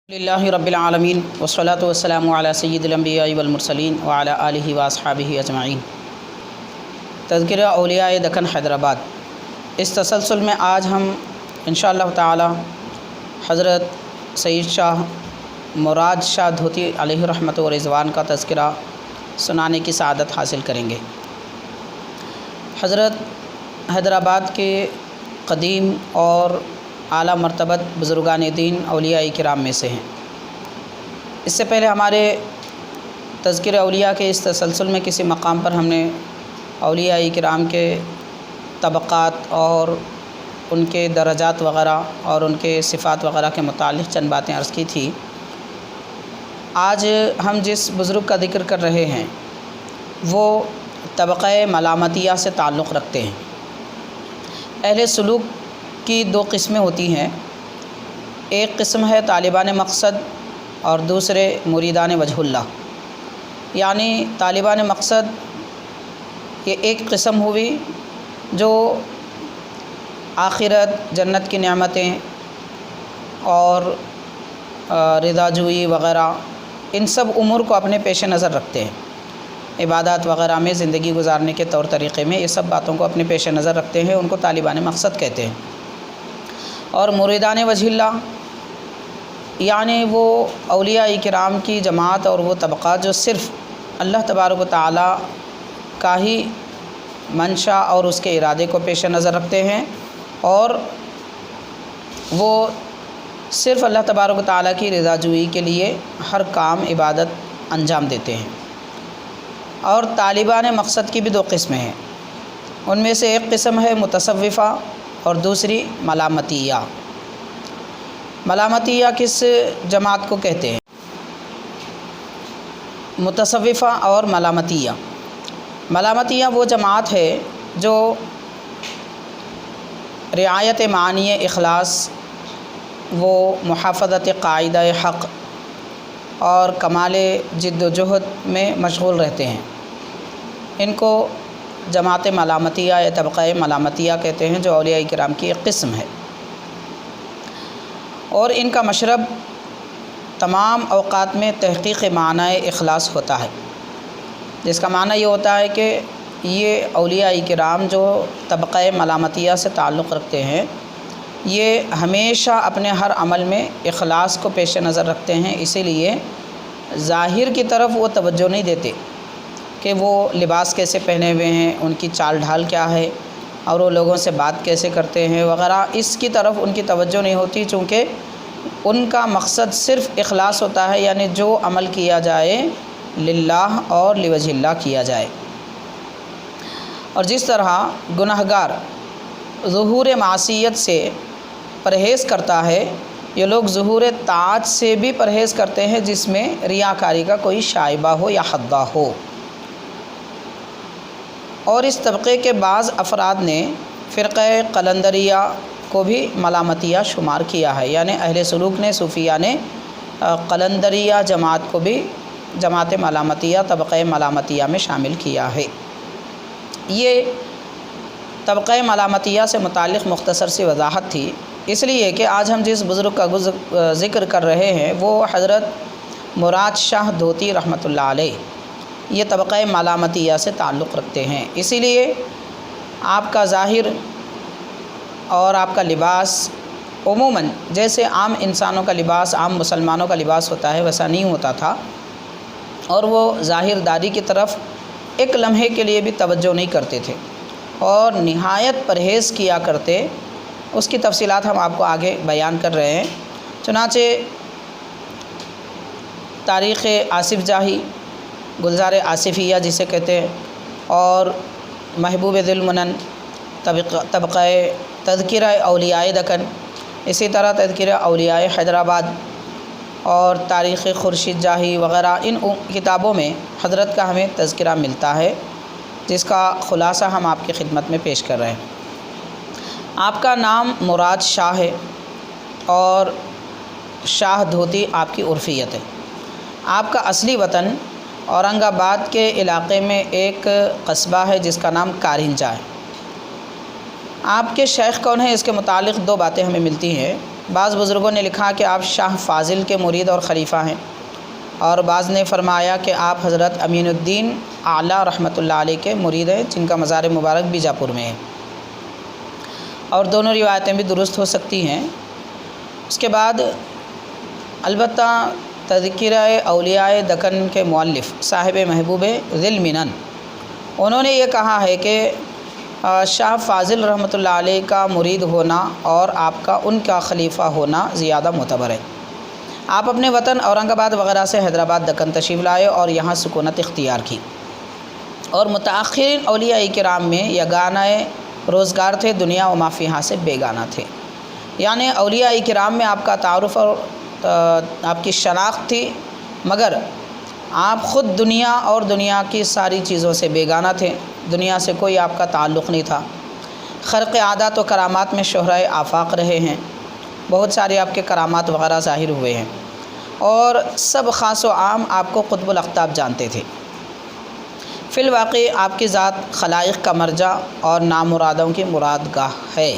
للہ رب العالمین والصلاة والسلام علی سید الانبیاء والمرسلین وعلی آلہ واصحابہ اجمعین۔ تذکرہ اولیاء دکن حیدرآباد، اس تسلسل میں آج ہم انشاءاللہ تعالی حضرت سید شاہ مراد شاہ دھوتی علیہ رحمت و رضوان کا تذکرہ سنانے کی سعادت حاصل کریں گے۔ حضرت حیدرآباد کے قدیم اور اعلیٰ مرتبت بزرگان دین اولیاء کرام میں سے ہیں۔ اس سے پہلے ہمارے تذکرہ اولیاء کے اس تسلسل میں کسی مقام پر ہم نے اولیاء کرام کے طبقات اور ان کے درجات وغیرہ اور ان کے صفات وغیرہ کے متعلق چند باتیں عرض کی تھی۔ آج ہم جس بزرگ کا ذکر کر رہے ہیں وہ طبقہ ملامتیہ سے تعلق رکھتے ہیں۔ اہل سلوک کی دو قسمیں ہوتی ہیں، ایک قسم ہے طالبان مقصد اور دوسرے مریدان وجہ اللہ۔ یعنی طالبان مقصد یہ ایک قسم ہوئی جو آخرت، جنت کی نعمتیں اور رضا جوئی وغیرہ ان سب امور کو اپنے پیش نظر رکھتے ہیں۔ عبادات وغیرہ میں زندگی گزارنے کے طور طریقے میں یہ سب باتوں کو اپنے پیش نظر رکھتے ہیں، ان کو طالبان مقصد کہتے ہیں۔ اور مریدان وجہ اللہ یعنی وہ اولیاء کرام کی جماعت اور وہ طبقات جو صرف اللہ تبارک و تعالی کا ہی منشا اور اس کے ارادے کو پیش نظر رکھتے ہیں، اور وہ صرف اللہ تبارک و تعالی کی رضا جوئی کے لیے ہر کام عبادت انجام دیتے ہیں۔ اور طالبان مقصد کی بھی دو قسمیں ہیں، ان میں سے ایک قسم ہے متصوفہ اور دوسری ملامتیہ۔ ملامتیہ کس جماعت کو کہتے ہیں؟ متصوفہ اور ملامتیہ۔ ملامتیہ وہ جماعت ہے جو رعایت معانی اخلاص، وہ محافظت قاعدہ حق اور کمال جد و جہد میں مشغول رہتے ہیں۔ ان کو جماعت ملامتیہ یا طبقہ ملامتیہ کہتے ہیں، جو اولیاء کرام کی ایک قسم ہے۔ اور ان کا مشرب تمام اوقات میں تحقیق معنی اخلاص ہوتا ہے، جس کا معنی یہ ہوتا ہے کہ یہ اولیاء کرام جو طبقہ ملامتیہ سے تعلق رکھتے ہیں، یہ ہمیشہ اپنے ہر عمل میں اخلاص کو پیش نظر رکھتے ہیں۔ اسی لیے ظاہر کی طرف وہ توجہ نہیں دیتے کہ وہ لباس کیسے پہنے ہوئے ہیں، ان کی چال ڈھال کیا ہے، اور وہ لوگوں سے بات کیسے کرتے ہیں وغیرہ، اس کی طرف ان کی توجہ نہیں ہوتی، چونکہ ان کا مقصد صرف اخلاص ہوتا ہے، یعنی جو عمل کیا جائے للہ اور لوجہ اللہ کیا جائے۔ اور جس طرح گناہگار ظہور معصیت سے پرہیز کرتا ہے، یہ لوگ ظہور طاعت سے بھی پرہیز کرتے ہیں، جس میں ریاکاری کا کوئی شائبہ ہو یا حدہ ہو۔ اور اس طبقے کے بعض افراد نے فرقہ قلندریہ کو بھی ملامتیہ شمار کیا ہے، یعنی اہل سلوک نے، صوفیہ نے قلندریہ جماعت کو بھی جماعت ملامتیہ، طبقہ ملامتیہ میں شامل کیا ہے۔ یہ طبقہ ملامتیہ سے متعلق مختصر سی وضاحت تھی، اس لیے کہ آج ہم جس بزرگ کا ذکر کر رہے ہیں وہ حضرت مراد شاہ دھوتی رحمۃ اللہ علیہ، یہ طبقہ ملامتیہ سے تعلق رکھتے ہیں۔ اسی لیے آپ کا ظاہر اور آپ کا لباس عموماً جیسے عام انسانوں کا لباس، عام مسلمانوں کا لباس ہوتا ہے، ویسا نہیں ہوتا تھا، اور وہ ظاہر داری کی طرف ایک لمحے کے لیے بھی توجہ نہیں کرتے تھے، اور نہایت پرہیز کیا کرتے۔ اس کی تفصیلات ہم آپ کو آگے بیان کر رہے ہیں۔ چنانچہ تاریخ آصف جاہی، گلزار آصفیہ جسے کہتے ہیں، اور محبوب ذی المنن، طبقہ تذکرہ اولیاء دکن، اسی طرح تذکرہ اولیاء حیدرآباد اور تاریخ خورشید جاہی وغیرہ، ان کتابوں میں حضرت کا ہمیں تذکرہ ملتا ہے، جس کا خلاصہ ہم آپ کی خدمت میں پیش کر رہے ہیں۔ آپ کا نام مراد شاہ ہے اور شاہ دھوتی آپ کی عرفیت ہے۔ آپ کا اصلی وطن اورنگ آباد کے علاقے میں ایک قصبہ ہے جس کا نام کارنجہ ہے۔ آپ کے شیخ کون ہیں، اس کے متعلق دو باتیں ہمیں ملتی ہیں۔ بعض بزرگوں نے لکھا کہ آپ شاہ فاضل کے مرید اور خلیفہ ہیں، اور بعض نے فرمایا کہ آپ حضرت امین الدین اعلیٰ رحمۃ اللہ علیہ کے مرید ہیں، جن کا مزار مبارک بیجاپور میں ہے، اور دونوں روایتیں بھی درست ہو سکتی ہیں۔ اس کے بعد البتہ تذکرہ اولیاء دکن کے مؤلف صاحب محبوب ذی المنن، انہوں نے یہ کہا ہے کہ شاہ فاضل رحمۃ اللہ علیہ کا مرید ہونا اور آپ کا ان کا خلیفہ ہونا زیادہ معتبر ہے۔ آپ اپنے وطن اورنگ آباد وغیرہ سے حیدرآباد دکن تشریف لائے اور یہاں سکونت اختیار کی، اور متأخرین اولیاء کرام میں یگانہ روزگار تھے، دنیا و ما فیہا سے بیگانہ تھے، یعنی اولیاء کرام میں آپ کا تعارف اور آپ کی شناخت تھی، مگر آپ خود دنیا اور دنیا کی ساری چیزوں سے بیگانہ تھے، دنیا سے کوئی آپ کا تعلق نہیں تھا۔ خرق عادات و کرامات میں شہرۂ آفاق رہے ہیں، بہت سارے آپ کے کرامات وغیرہ ظاہر ہوئے ہیں، اور سب خاص و عام آپ کو قطب الاقطاب جانتے تھے۔ فی الواقع آپ کی ذات خلائق کا مرجع اور نامرادوں کی مراد گاہ ہے،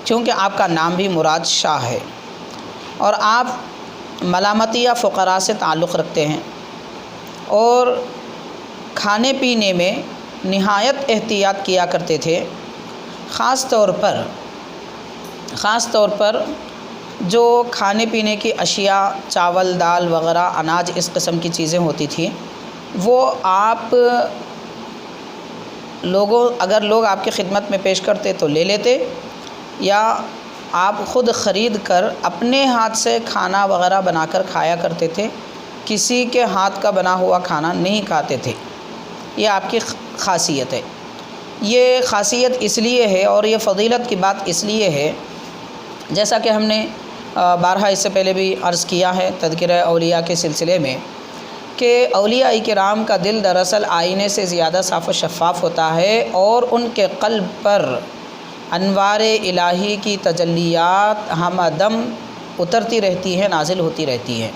چونکہ آپ کا نام بھی مراد شاہ ہے، اور آپ ملامتیہ فقراء سے تعلق رکھتے ہیں، اور کھانے پینے میں نہایت احتیاط کیا کرتے تھے، خاص طور پر جو کھانے پینے کی اشیاء، چاول، دال وغیرہ، اناج، اس قسم کی چیزیں ہوتی تھیں، وہ آپ اگر لوگ آپ کی خدمت میں پیش کرتے تو لے لیتے، یا آپ خود خرید کر اپنے ہاتھ سے کھانا وغیرہ بنا کر کھایا کرتے تھے، کسی کے ہاتھ کا بنا ہوا کھانا نہیں کھاتے تھے۔ یہ آپ کی خاصیت ہے۔ یہ خاصیت اس لیے ہے اور یہ فضیلت کی بات اس لیے ہے، جیسا کہ ہم نے بارہا اس سے پہلے بھی عرض کیا ہے تذکرہ اولیاء کے سلسلے میں، کہ اولیاء کرام کا دل دراصل آئینے سے زیادہ صاف و شفاف ہوتا ہے، اور ان کے قلب پر انوار الہی کی تجلیات ہم دم اترتی رہتی ہیں، نازل ہوتی رہتی ہیں،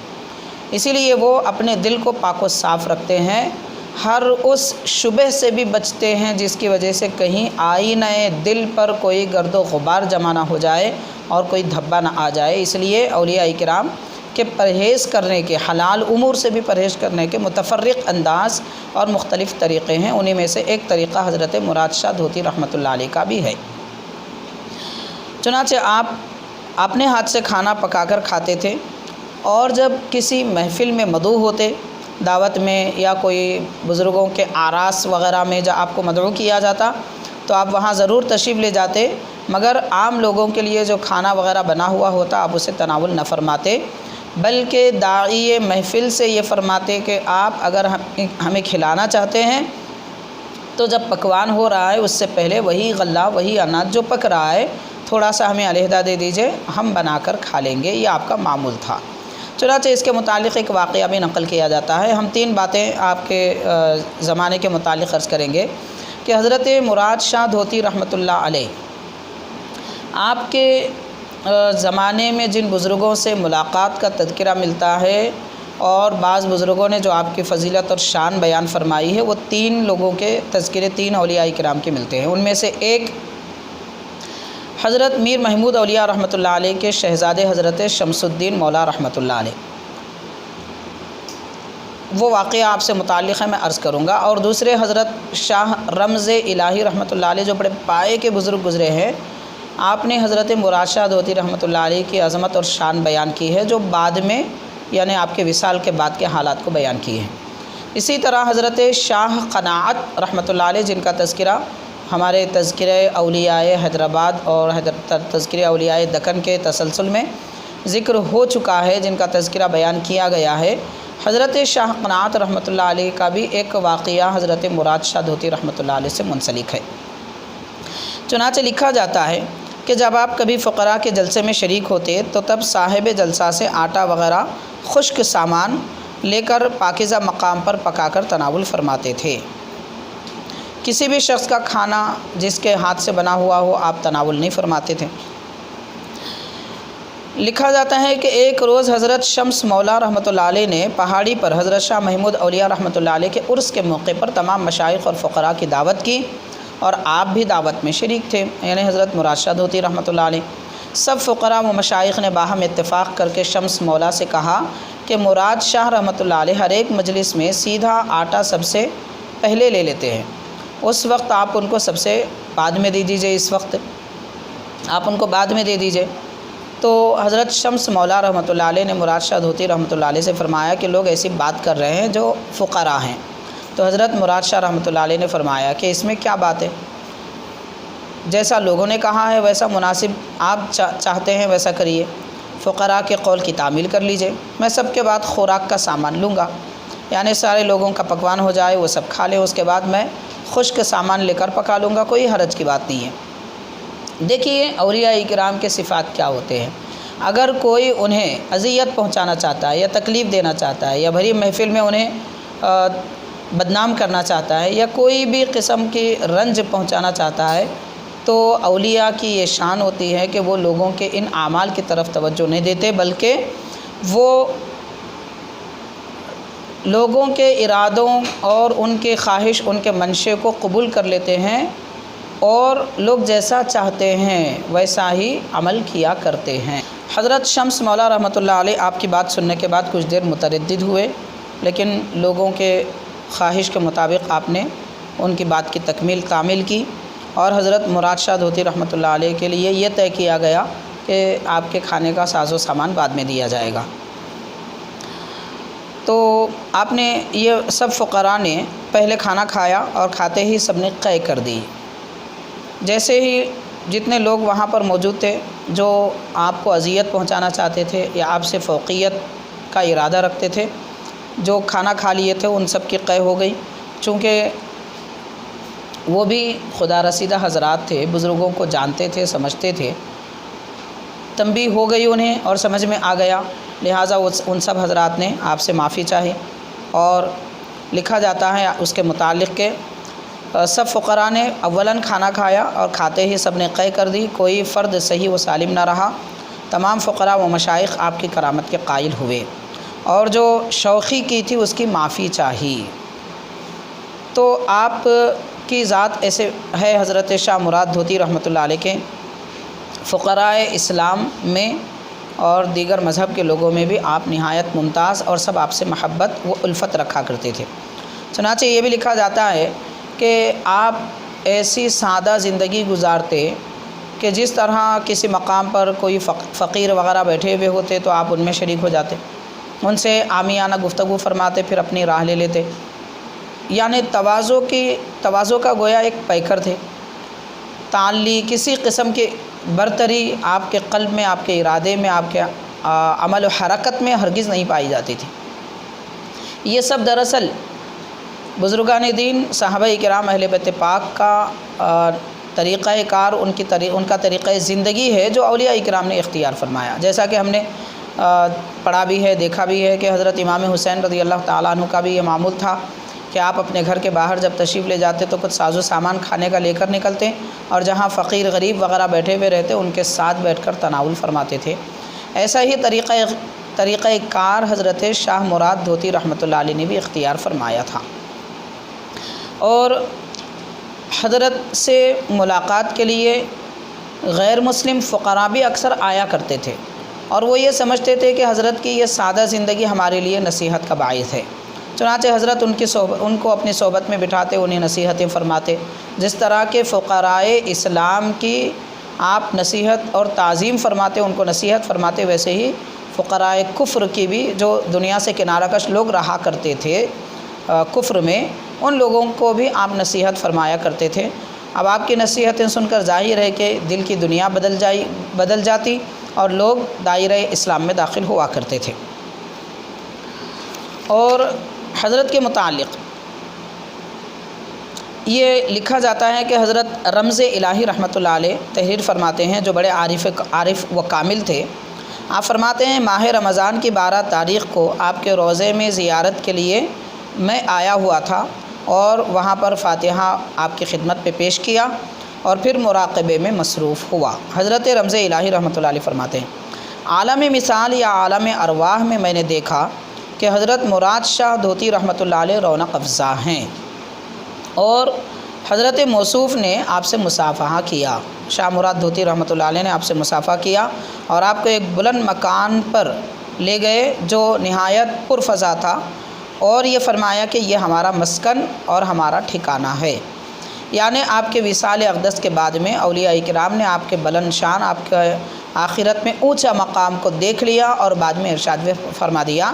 اسی لیے وہ اپنے دل کو پاک و صاف رکھتے ہیں، ہر اس شبہ سے بھی بچتے ہیں جس کی وجہ سے کہیں آئینہ دل پر کوئی گرد و غبار جمع نہ ہو جائے اور کوئی دھبا نہ آ جائے۔ اس لیے اولیاء کرام کے پرہیز کرنے کے، حلال امور سے بھی پرہیز کرنے کے متفرق انداز اور مختلف طریقے ہیں، انہی میں سے ایک طریقہ حضرت مراد شاہ دھوتی رحمۃ اللہ علیہ کا بھی ہے۔ چنانچہ آپ اپنے ہاتھ سے کھانا پکا کر کھاتے تھے، اور جب کسی محفل میں مدعو ہوتے، دعوت میں یا کوئی بزرگوں کے آراس وغیرہ میں جب آپ کو مدعو کیا جاتا تو آپ وہاں ضرور تشریف لے جاتے، مگر عام لوگوں کے لیے جو کھانا وغیرہ بنا ہوا ہوتا آپ اسے تناول نہ فرماتے، بلکہ داعی محفل سے یہ فرماتے کہ آپ اگر ہمیں کھلانا چاہتے ہیں تو جب پکوان ہو رہا ہے اس سے پہلے وہی غلہ، وہی اناج جو پک رہا ہے تھوڑا سا ہمیں علیحدہ دے دیجئے، ہم بنا کر کھا لیں گے، یہ آپ کا معمول تھا۔ چنانچہ اس کے متعلق ایک واقعہ بھی نقل کیا جاتا ہے۔ ہم 3 باتیں آپ کے زمانے کے متعلق عرض کریں گے کہ حضرت مراد شاہ دھوتی رحمۃ اللہ علیہ، آپ کے زمانے میں جن بزرگوں سے ملاقات کا تذکرہ ملتا ہے اور بعض بزرگوں نے جو آپ کی فضیلت اور شان بیان فرمائی ہے، وہ 3 لوگوں کے تذکرے 3 اولیاء کرام کے ملتے ہیں۔ ان میں سے ایک حضرت میر محمود اولیاء رحمۃ اللہ علیہ کے شہزادے حضرت شمس الدین مولا رحمۃ اللہ علیہ، وہ واقعہ آپ سے متعلق ہے، میں عرض کروں گا۔ اور دوسرے حضرت شاہ رمز الہی رحمۃ اللہ علیہ، جو بڑے پائے کے بزرگ گزرے ہیں، آپ نے حضرت مراد شاہ دھوتی رحمۃ اللہ علیہ کی عظمت اور شان بیان کی ہے، جو بعد میں یعنی آپ کے وصال کے بعد کے حالات کو بیان کیے ہیں۔ اسی طرح حضرت شاہ قناعت رحمۃ اللہ علیہ، جن کا تذکرہ ہمارے تذکرہ اولیاء حیدرآباد اور تذکرہ اولیاء دکن کے تسلسل میں ذکر ہو چکا ہے، جن کا تذکرہ بیان کیا گیا ہے، حضرت شاہ قناعت رحمۃ اللہ علیہ کا بھی ایک واقعہ حضرت مراد شاہ دھوتی رحمۃ اللہ علیہ سے منسلک ہے۔ چنانچہ لکھا جاتا ہے کہ جب آپ کبھی فقراء کے جلسے میں شریک ہوتے تو تب صاحب جلسہ سے آٹا وغیرہ خشک سامان لے کر پاکیزہ مقام پر پکا کر تناول فرماتے تھے۔ کسی بھی شخص کا کھانا جس کے ہاتھ سے بنا ہوا ہو آپ تناول نہیں فرماتے تھے۔ لکھا جاتا ہے کہ ایک روز حضرت شمس مولا رحمۃ اللہ علیہ نے پہاڑی پر حضرت شاہ محمود اولیاء رحمۃ اللہ علیہ کے عرس کے موقع پر تمام مشائخ اور فقراء کی دعوت کی، اور آپ بھی دعوت میں شریک تھے، یعنی حضرت مراد شاہ دھوتی رحمۃ اللہ علیہ۔ سب فقراء و مشائخ نے باہم اتفاق کر کے شمس مولا سے کہا کہ مراد شاہ رحمۃ اللہ علیہ ہر ایک مجلس میں سیدھا آٹا سب سے پہلے لے لیتے ہیں، اس وقت آپ ان کو سب سے بعد میں دے دیجئے، اس وقت آپ ان کو بعد میں دے دیجئے۔ تو حضرت شمس مولا رحمۃ اللہ علیہ نے مراد شاہ دھوتی رحمۃ اللہ علیہ سے فرمایا کہ لوگ ایسی بات کر رہے ہیں جو فقراء ہیں۔ تو حضرت مراد شاہ رحمۃ اللہ علیہ نے فرمایا کہ اس میں کیا بات ہے، جیسا لوگوں نے کہا ہے ویسا مناسب آپ چاہتے ہیں ویسا کریے، فقراء کے قول کی تعمیل کر لیجئے، میں سب کے بعد خوراک کا سامان لوں گا، یعنی سارے لوگوں کا پکوان ہو جائے، وہ سب کھا لیں، اس کے بعد میں خشک سامان لے کر پکا لوں گا، کوئی حرج کی بات نہیں ہے۔ دیکھیے اولیاء کرام کے صفات کیا ہوتے ہیں، اگر کوئی انہیں اذیت پہنچانا چاہتا ہے یا تکلیف دینا چاہتا ہے یا بھری محفل میں انہیں بدنام کرنا چاہتا ہے یا کوئی بھی قسم کی رنج پہنچانا چاہتا ہے، تو اولیاء کی یہ شان ہوتی ہے کہ وہ لوگوں کے ان اعمال کی طرف توجہ نہیں دیتے، بلکہ وہ لوگوں کے ارادوں اور ان کے خواہش، ان کے منشے کو قبول کر لیتے ہیں اور لوگ جیسا چاہتے ہیں ویسا ہی عمل کیا کرتے ہیں۔ حضرت شمس مولا رحمۃ اللہ علیہ آپ کی بات سننے کے بعد کچھ دیر متردد ہوئے، لیکن لوگوں کے خواہش کے مطابق آپ نے ان کی بات کی تکمیل تعمیل کی، اور حضرت مراد شاہ دھوتی رحمۃ اللہ علیہ کے لیے یہ طے کیا گیا کہ آپ کے کھانے کا ساز و سامان بعد میں دیا جائے گا۔ تو آپ نے یہ سب فقراء نے پہلے کھانا کھایا اور کھاتے ہی سب نے قے کر دی۔ جیسے ہی جتنے لوگ وہاں پر موجود تھے جو آپ کو اذیت پہنچانا چاہتے تھے یا آپ سے فوقیت کا ارادہ رکھتے تھے، جو کھانا کھا لیے تھے ان سب کی قے ہو گئی، چونکہ وہ بھی خدا رسیدہ حضرات تھے، بزرگوں کو جانتے تھے، سمجھتے تھے، تنبیہ ہو گئی انہیں اور سمجھ میں آ گیا، لہٰذا ان سب حضرات نے آپ سے معافی چاہی۔ اور لکھا جاتا ہے اس کے متعلق کہ سب فقراء نے اولاً کھانا کھایا اور کھاتے ہی سب نے قے کر دی، کوئی فرد صحیح و سالم نہ رہا، تمام فقراء و مشائخ آپ کی کرامت کے قائل ہوئے، اور جو شوخی کی تھی اس کی معافی چاہی۔ تو آپ کی ذات ایسے ہے حضرت شاہ مراد دھوتی رحمۃ اللہ علیہ کے فقراء اسلام میں اور دیگر مذہب کے لوگوں میں بھی آپ نہایت ممتاز اور سب آپ سے محبت و الفت رکھا کرتے تھے۔ چنانچہ یہ بھی لکھا جاتا ہے کہ آپ ایسی سادہ زندگی گزارتے کہ جس طرح کسی مقام پر کوئی فقیر وغیرہ بیٹھے ہوئے ہوتے تو آپ ان میں شریک ہو جاتے، ان سے عامیانہ گفتگو فرماتے، پھر اپنی راہ لے لیتے، یعنی تواضع کا گویا ایک پیکر تھے۔ تعلی کسی قسم کی برتری آپ کے قلب میں، آپ کے ارادے میں، آپ کے عمل و حرکت میں ہرگز نہیں پائی جاتی تھی۔ یہ سب دراصل بزرگان دین، صحابہ کرام، اہل بیت پاک کا طریقہ کار، ان کا طریقہ زندگی ہے جو اولیاء کرام نے اختیار فرمایا۔ جیسا کہ ہم نے پڑھا بھی ہے، دیکھا بھی ہے کہ حضرت امام حسین رضی اللہ تعالیٰ عنہ کا بھی یہ معمول تھا کہ آپ اپنے گھر کے باہر جب تشریف لے جاتے تو کچھ ساز و سامان کھانے کا لے کر نکلتے، اور جہاں فقیر غریب وغیرہ بیٹھے ہوئے رہتے ان کے ساتھ بیٹھ کر تناول فرماتے تھے۔ ایسا ہی طریقہ کار حضرت شاہ مراد دھوتی رحمۃ اللہ علیہ نے بھی اختیار فرمایا تھا، اور حضرت سے ملاقات کے لیے غیر مسلم فقراء بھی اکثر آیا کرتے تھے، اور وہ یہ سمجھتے تھے کہ حضرت کی یہ سادہ زندگی ہمارے لیے نصیحت کا باعث ہے۔ چنانچہ حضرت ان کو اپنی صحبت میں بٹھاتے، انہیں نصیحتیں فرماتے، جس طرح کے فقراء اسلام کی آپ نصیحت اور تعظیم فرماتے، ان کو نصیحت فرماتے، ویسے ہی فقراء کفر کی بھی جو دنیا سے کنارہ کش لوگ رہا کرتے تھے کفر میں، ان لوگوں کو بھی آپ نصیحت فرمایا کرتے تھے۔ اب آپ کی نصیحتیں سن کر ظاہر ہے کہ دل کی دنیا بدل جاتی اور لوگ دائرہ اسلام میں داخل ہوا کرتے تھے۔ اور حضرت کے متعلق یہ لکھا جاتا ہے کہ حضرت رمز الہی رحمۃ اللہ علیہ تحریر فرماتے ہیں، جو بڑے عارف و کامل تھے۔ آپ فرماتے ہیں ماہ رمضان کی 12 تاریخ کو آپ کے روضے میں زیارت کے لیے میں آیا ہوا تھا، اور وہاں پر فاتحہ آپ کی خدمت پہ پیش کیا اور پھر مراقبے میں مصروف ہوا۔ حضرت رمز الہی رحمۃ اللہ علیہ فرماتے ہیں عالم مثال یا عالم ارواح میں میں نے دیکھا کہ حضرت مراد شاہ دھوتی رحمۃ اللہ علیہ رونق افزا ہیں، اور حضرت موصوف نے آپ سے مصافحہ کیا، شاہ مراد دھوتی رحمۃ اللہ علیہ نے آپ سے مصافحہ کیا اور آپ کو ایک بلند مکان پر لے گئے جو نہایت پرفضا تھا، اور یہ فرمایا کہ یہ ہمارا مسکن اور ہمارا ٹھکانہ ہے۔ یعنی آپ کے وصال اقدس کے بعد میں اولیاء کرام نے آپ کے بلند شان، آپ کے آخرت میں اونچا مقام کو دیکھ لیا اور بعد میں ارشاد فرما دیا۔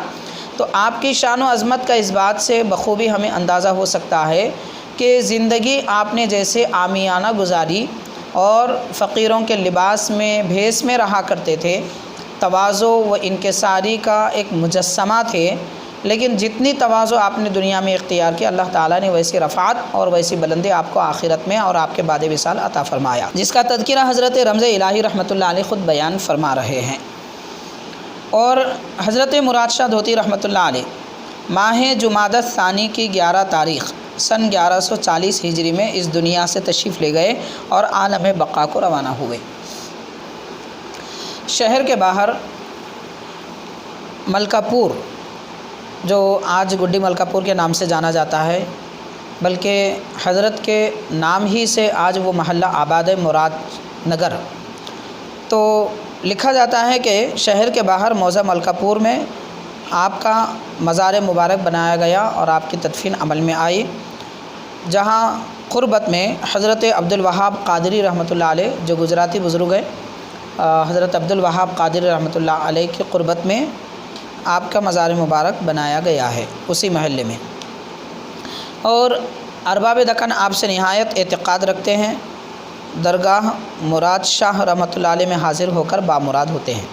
تو آپ کی شان و عظمت کا اس بات سے بخوبی ہمیں اندازہ ہو سکتا ہے کہ زندگی آپ نے جیسے عامیانہ گزاری اور فقیروں کے لباس میں بھیس میں رہا کرتے تھے، تواضع و انکساری کا ایک مجسمہ تھے، لیکن جتنی تواضع آپ نے دنیا میں اختیار کی، اللہ تعالیٰ نے ویسی رفعت اور ویسی بلندی آپ کو آخرت میں اور آپ کے بعد وصال عطا فرمایا، جس کا تذکرہ حضرت رمز الہی رحمۃ اللہ علیہ خود بیان فرما رہے ہیں۔ اور حضرت مراد شاہ دھوتی رحمۃ اللہ علیہ ماہ جمادی الثانی کی 11 تاریخ سن 1140 ہجری میں اس دنیا سے تشریف لے گئے اور عالم بقا کو روانہ ہوئے۔ شہر کے باہر ملکہ پور، جو آج گڈی ملکہ پور کے نام سے جانا جاتا ہے، بلکہ حضرت کے نام ہی سے آج وہ محلہ آباد ہے، مراد نگر، تو لکھا جاتا ہے کہ شہر کے باہر موضع ملکہ پور میں آپ کا مزار مبارک بنایا گیا اور آپ کی تدفین عمل میں آئی، جہاں قربت میں حضرت عبدالوہاب قادری رحمۃ اللہ علیہ، جو گجراتی بزرگ ہیں، حضرت عبدالوہاب قادری رحمۃ اللہ علیہ کی قربت میں آپ کا مزار مبارک بنایا گیا ہے اسی محلے میں۔ اور ارباب دکن آپ سے نہایت اعتقاد رکھتے ہیں، درگاہ مراد شاہ رحمۃ اللہ علیہ میں حاضر ہو کر بامراد ہوتے ہیں۔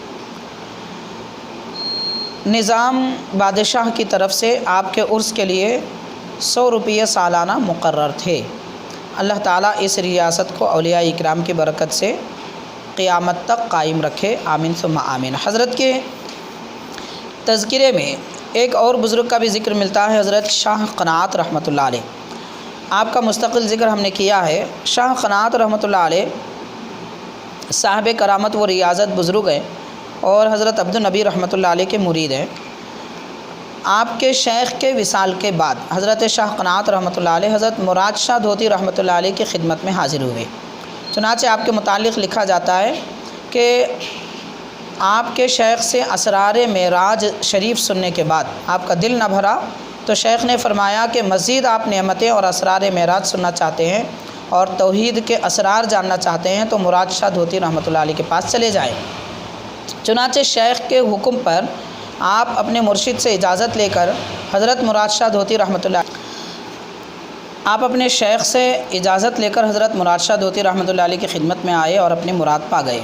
نظام بادشاہ کی طرف سے آپ کے عرس کے لیے 100 روپیے سالانہ مقرر تھے۔ اللہ تعالیٰ اس ریاست کو اولیاء اکرام کی برکت سے قیامت تک قائم رکھے، آمین ثم آمین۔ حضرت کے تذکرے میں ایک اور بزرگ کا بھی ذکر ملتا ہے، حضرت شاہ قناعت رحمۃ اللہ علیہ، آپ کا مستقل ذکر ہم نے کیا ہے۔ شاہ قناعت رحمۃ اللہ علیہ صاحب کرامت و ریاضت بزرگ ہیں اور حضرت عبد النبی رحمۃ اللہ علیہ کے مرید ہیں۔ آپ کے شیخ کے وصال کے بعد حضرت شاہ قناعت رحمۃ اللہ علیہ حضرت مراد شاہ دھوتی رحمۃ اللہ علیہ کی خدمت میں حاضر ہوئے۔ چنانچہ آپ کے متعلق لکھا جاتا ہے کہ آپ کے شیخ سے اسرار معراج شریف سننے کے بعد آپ کا دل نہ بھرا، تو شیخ نے فرمایا کہ مزید آپ نعمتیں اور اسرار معراج سننا چاہتے ہیں اور توحید کے اسرار جاننا چاہتے ہیں تو مراد شاہ دھوتی رحمۃ اللہ علیہ کے پاس چلے جائیں۔ چنانچہ شیخ کے حکم پر آپ اپنے مرشد سے اجازت لے کر حضرت مراد شاہ دھوتی رحمۃ اللہ آپ اپنے شیخ سے اجازت لے کر حضرت مراد شاہ دھوتی رحمۃ اللہ علیہ کی خدمت میں آئے اور اپنی مراد پا گئے،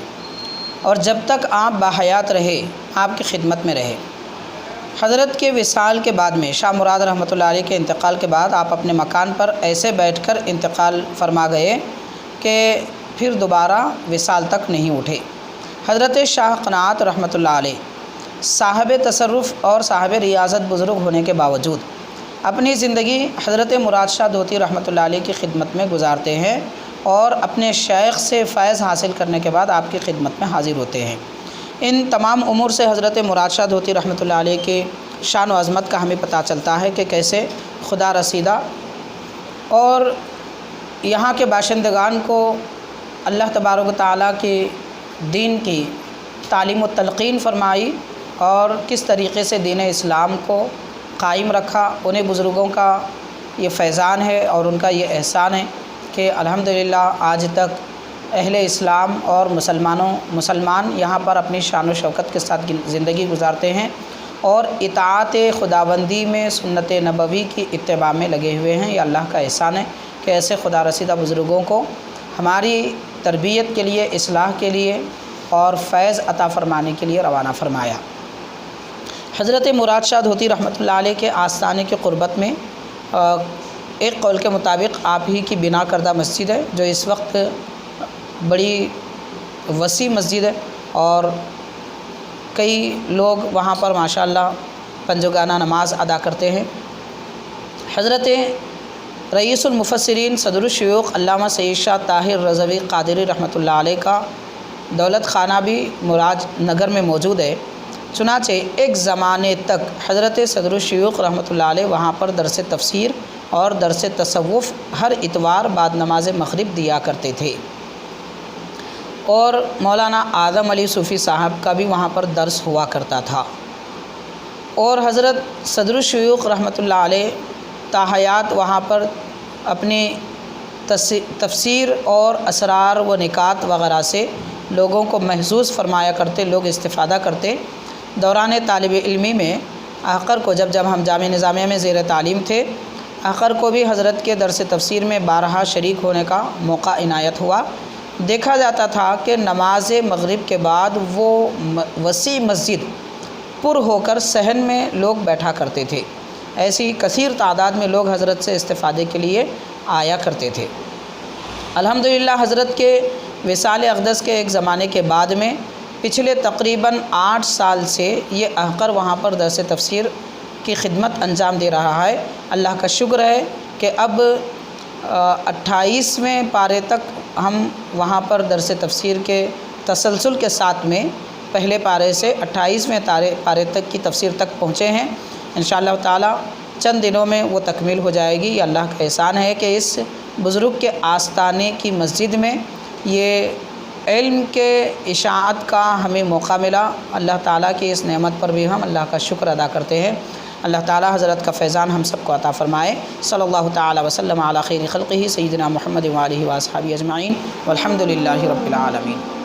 اور جب تک آپ باحیات رہے آپ کی خدمت میں رہے۔ حضرت کے وصال کے بعد میں شاہ مراد رحمۃ اللہ علیہ کے انتقال کے بعد آپ اپنے مکان پر ایسے بیٹھ کر انتقال فرما گئے کہ پھر دوبارہ وصال تک نہیں اٹھے۔ حضرت شاہ قناعت رحمۃ اللہ علیہ صاحب تصرف اور صاحب ریاضت بزرگ ہونے کے باوجود اپنی زندگی حضرت مراد شاہ دھوتی رحمۃ اللہ علیہ کی خدمت میں گزارتے ہیں اور اپنے شیخ سے فیض حاصل کرنے کے بعد آپ کی خدمت میں حاضر ہوتے ہیں۔ ان تمام امور سے حضرت مراد شاہ دھوتی رحمۃ اللہ علیہ کی شان و عظمت کا ہمیں پتہ چلتا ہے کہ کیسے خدا رسیدہ اور یہاں کے باشندگان کو اللہ تبارک و تعالیٰ کی دین کی تعلیم و تلقین فرمائی اور کس طریقے سے دین اسلام کو قائم رکھا۔ انہیں بزرگوں کا یہ فیضان ہے اور ان کا یہ احسان ہے کہ الحمدللہ آج تک اہل اسلام اور مسلمان یہاں پر اپنی شان و شوکت کے ساتھ زندگی گزارتے ہیں اور اطاعت خداوندی میں سنت نبوی کی اتباع میں لگے ہوئے ہیں۔ یہ اللہ کا احسان ہے کہ ایسے خدا رسیدہ بزرگوں کو ہماری تربیت کے لیے، اصلاح کے لیے اور فیض عطا فرمانے کے لیے روانہ فرمایا۔ حضرت مراد شاہ دھوتی رحمۃ اللہ علیہ کے آستانے کی قربت میں ایک قول کے مطابق آپ ہی کی بنا کردہ مسجد ہے، جو اس وقت بڑی وسیع مسجد ہے اور کئی لوگ وہاں پر ماشاءاللہ پنجگانہ نماز ادا کرتے ہیں۔ حضرت رئیس المفسرین صدر الشیوخ علامہ سید شاہ طاہر رضوی قادری رحمۃ اللہ علیہ کا دولت خانہ بھی مراد نگر میں موجود ہے۔ چنانچہ ایک زمانے تک حضرت صدر الشیوخ رحمۃ اللہ علیہ وہاں پر درس تفسیر اور درس تصوف ہر اتوار بعد نماز مغرب دیا کرتے تھے۔ اور مولانا اعظم علی صوفی صاحب کا بھی وہاں پر درس ہوا کرتا تھا، اور حضرت صدر الشیوخ رحمۃ اللہ علیہ تاحیات وہاں پر اپنی تفسیر اور اسرار و نکات وغیرہ سے لوگوں کو محظوظ فرمایا کرتے، لوگ استفادہ کرتے۔ دوران طالب علمی میں آخر کو جب ہم جامعہ نظامیہ میں زیر تعلیم تھے، آخر کو بھی حضرت کے درس تفسیر میں بارہا شریک ہونے کا موقع عنایت ہوا۔ دیکھا جاتا تھا کہ نماز مغرب کے بعد وہ وسیع مسجد پر ہو کر صحن میں لوگ بیٹھا کرتے تھے، ایسی کثیر تعداد میں لوگ حضرت سے استفادے کے لیے آیا کرتے تھے۔ الحمدللہ حضرت کے وصال اقدس کے ایک زمانے کے بعد میں پچھلے تقریباً 8 سال سے یہ احقر وہاں پر درس تفسیر کی خدمت انجام دے رہا ہے۔ اللہ کا شکر ہے کہ اب 28ویں پارے تک ہم وہاں پر درس تفسیر کے تسلسل کے ساتھ میں پہلے پارے سے 28ویں پارے تک کی تفسیر تک پہنچے ہیں۔ انشاءاللہ تعالی چند دنوں میں وہ تکمیل ہو جائے گی۔ یہ اللہ کا احسان ہے کہ اس بزرگ کے آستانے کی مسجد میں یہ علم کے اشاعت کا ہمیں موقع ملا۔ اللہ تعالیٰ کی اس نعمت پر بھی ہم اللہ کا شکر ادا کرتے ہیں۔ اللہ تعالیٰ حضرت کا فیضان ہم سب کو عطا فرمائے۔ صلی اللہ تعالیٰ وسلم علی خیر خلقہ سیدنا محمد و آلہ و اصحابہ اجمعین والحمد للہ رب العالمین۔